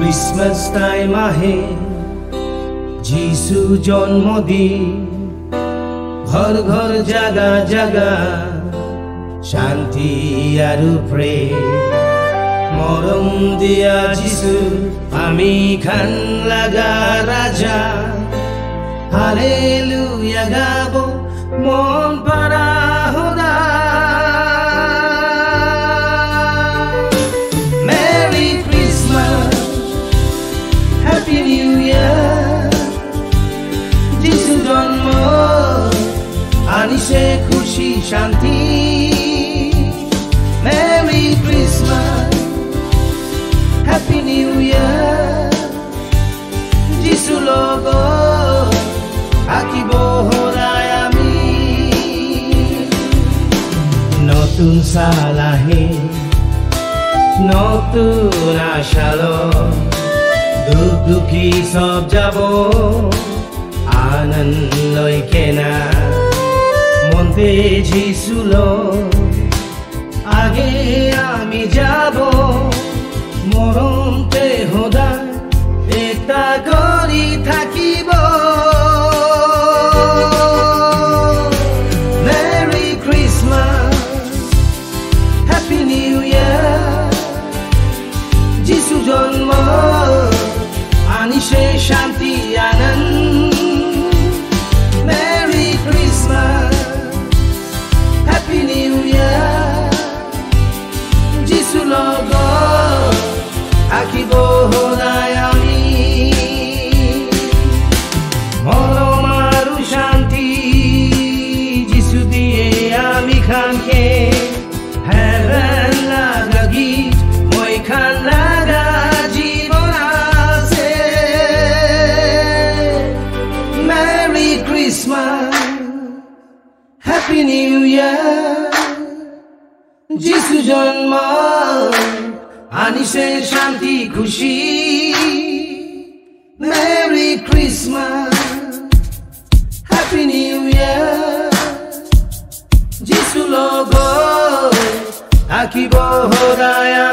Christmas time ahe Jisu জন্মদিন ঘর ঘর জাগা জাগা শান্তি আর প্রেম মরম দিয়া যিশু আমি খান লাগা রাজা হালেলুয়া গাবো মন পারা হোদা merry Christmas happy new year যিশু জন্ম আনিছে খুশি শান্তি merry Christmas happy new year যিশু লোক আকিব হরায় আমি নতুন সাল আহে নতুন আশালো দুঃখ দুঃখী সব যাব আনন্দ লইকে না মনতে যিশু আগে আমি যাব মরমতে হোদা এটা করি থাকিব merry Christmas happy new year যিশু জন্ম আনিছে শান্তি আনন্দ merry Christmas happy new year যিশু লগ আকিব হোদায় আমি মরম আরু শান্তি যিশু দিয়ে আমি খানকে হেভেন লাগা গীত মই খান লাগা জীবন আছে Mary Christmas happy new year যিশু জন্ম আনিছে শান্তি খুশি Mary Christmas happy new year যিশু লোক আকিব হোদায়